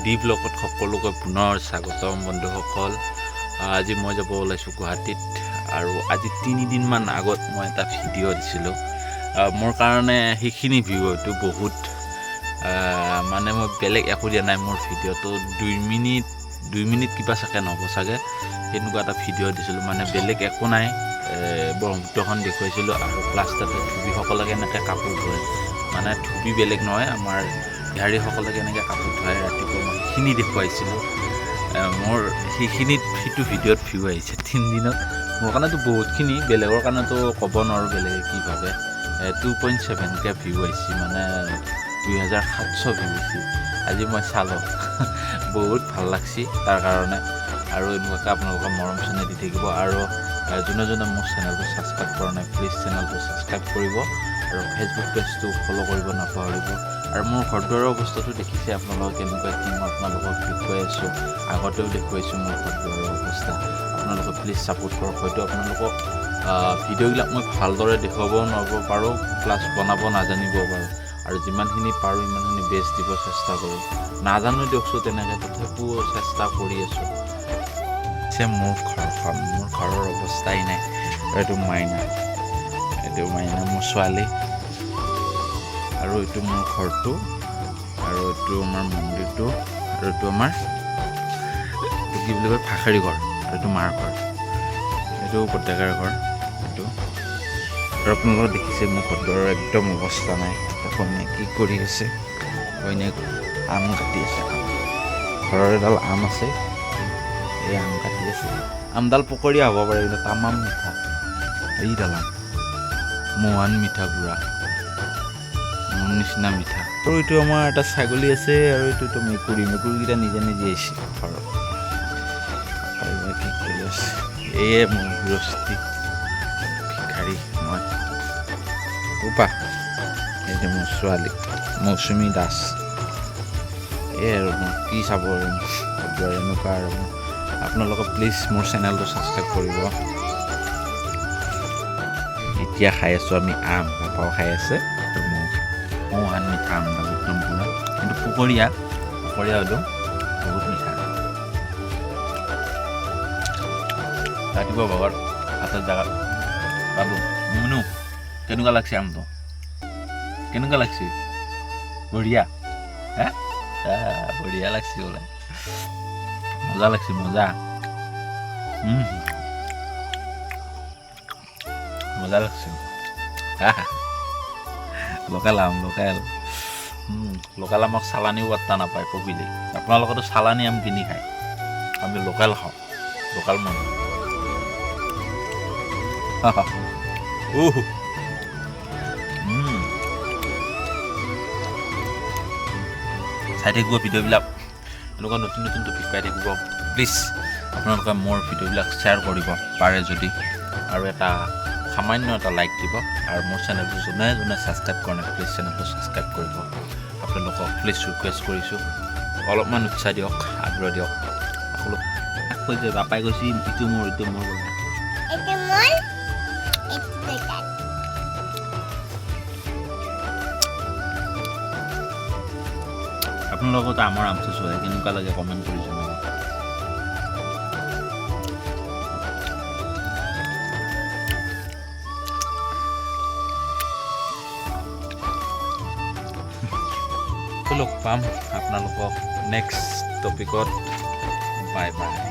D ব্লকত সকলোকে পুনৰ স্বাগতম বন্ধুসকল। আজি মই যাব ওলাইছোঁ গুৱাহাটীত আৰু আজি 3 দিনমান আগত মই এটা ভিডিঅ' দিছিলোঁ। মোৰ কাৰণে সেইখিনি ভিউ হয়তো বহুত মানে মই বেলেগ একো দিয়া নাই। মোৰ ভিডিঅ'টো 2 মিনিট কিবা ছেকেণ্ড হ'ব চাগে, সেনেকুৱা এটা ভিডিঅ' দিছিলোঁ। মানে বেলেগ একো নাই, ব্ৰহ্মপুত্ৰখন দেখুৱাইছিলোঁ আৰু প্লাছ তাতে ধুবিসকলে কেনেকৈ কাপোৰ ধোৱে, মানে ধুবি বেলেগ নহয়, আমাৰ বিহাৰীসকলে কেনেকৈ কাপোৰ ধোৱাই ৰাতিপুৱা মই সেইখিনি দেখুৱাইছিলোঁ। মোৰ সেইটো ভিডিঅ'ত ভিউ আহিছে 3 দিনত। মোৰ কাৰণেতো বহুতখিনি, বেলেগৰ কাৰণেতো ক'ব নোৱাৰোঁ বেলেগে কি ভাবে। 2.7K ভিউ আহিছে, মানে 2700 ভিউ আহিছে। আজি মই চালোঁ, বহুত ভাল লাগছি তাৰ কাৰণে। আৰু এনেকুৱাকৈ আপোনালোকৰ মৰম চেনেহ দি থাকিব। আৰু যোনে যোনে মোৰ চেনেলটো ছাবস্ক্ৰাইব কৰা নাই, প্লিজ চেনেলটো ছাবস্ক্ৰাইব কৰিব আৰু ফেচবুক পেজটো ফ'ল' কৰিব নাপাহৰিব। আৰু মোৰ ঘৰ দুৱাৰৰ অৱস্থাটো দেখিছে আপোনালোকে কেনেকুৱা, কি মই আপোনালোকক দেখুৱাই আছোঁ, আগতেও দেখুৱাইছোঁ মোৰ ঘৰ দুৱাৰৰ অৱস্থা। আপোনালোকে প্লিজ ছাপোৰ্ট কৰক। হয়তো আপোনালোকক ভিডিঅ'বিলাক মই ভালদৰে দেখুৱাবও নোৱাৰিব পাৰোঁ, প্লাছ বনাব নাজানিবও পাৰোঁ, আৰু যিমানখিনি পাৰোঁ সিমানখিনি বেষ্ট দিব চেষ্টা কৰোঁ। নাজানো দিয়কচোন তেনেকৈ, তথাপিও চেষ্টা কৰি আছোঁ। মোৰ ঘৰখন, মোৰ ঘৰৰ অৱস্থাই নাই। এইটো মাইনা মোৰ ছোৱালী, আৰু এইটো মোৰ ঘৰটো, আৰু এইটো আমাৰ মন্দিৰটো, আৰু এইটো আমাৰ কি বুলি কয় ভাষাৰী ঘৰ, আৰু এইটো মাৰ ঘৰ, এইটো প্ৰত্যেকৰ ঘৰ এইটো। আৰু আপোনালোকে দেখিছে মোৰ ঘৰৰ একদম অৱস্থা নাই। কইনাই কি কৰি আছে, কইনাই আম কাটি আছে। ঘৰৰ এডাল আম আছে, এই আম কাটি আছে। আমডাল পকৰীয়া হ'ব পাৰে, কিন্তু তামাম মিঠা। এইডাল আম মহান মিঠা, পুৰা মোৰ নিচিনা মিঠা। আৰু এইটো আমাৰ এটা ছাগলী আছে, আৰু এইটো মেকুৰীকেইটা নিজে নিজে আহিছে ঘৰত। কি কৰি আছে, এয়ে মোৰ গৃহস্থী ভিক্ষাৰী মই। ৰূপা, এইটো মোৰ ছোৱালী মৌচুমী দাস। এই আৰু মই কি চাব আৰু এনেকুৱা। আৰু আপোনালোকে প্লিজ মোৰ চেনেলটো ছাবস্ক্ৰাইব কৰিব। এতিয়া খাই আছোঁ আমি আম, পাপাও খাই আছে, আৰু মৌহান মিঠা আমডাল একদম পুৰা, কিন্তু পকৰীয়া হ'লেও বহুত মিঠা। ৰাতিপুৱা ভাগত ভাতৰ জেগাত বাবু মুনু কেনেকুৱা লাগছে আমটো, কেনেকুৱা লাগছে? বঢ়িয়া, হে বঢ়িয়া লাগছে বোলে, মজা লাগছে, মজা। মজা লাগছে। লোকেল আম, লোকেল আমক চালানিও পাত্তা নাপায় পকিলে। আপোনালোকেতো চালানি আম কিনি খায়, আমি লোকেল খাওঁ, লোকেল মানুহ। চাই থাকিব ভিডিঅ'বিলাক, এনেকুৱা নতুন নতুন টপিক পাই থাকিব। প্লিজ আপোনালোকে মোৰ ভিডিঅ'বিলাক শ্বেয়াৰ কৰিব পাৰে যদি, আৰু সামান্য এটা লাইক দিব। আৰু মোৰ চেনেলটো যোনে যোনে ছাবস্ক্ৰাইব কৰা নাই, প্লিজ চেনেলটো ছাবস্ক্ৰাইব কৰিব। আপোনালোকক প্লিজ ৰিকুৱেষ্ট কৰিছোঁ, অলপমান উৎসাহ দিয়ক, আগ্ৰহ দিয়ক। কৈছে বাপাই কৈছে ইটো মোৰ আপোনালোকতো আমাৰ আমটো চোৱাই কেনেকুৱা লাগে কমেণ্ট কৰি জনাব। লগ পাম আপোনালোকক নেক্সট টপিকত। Bye bye.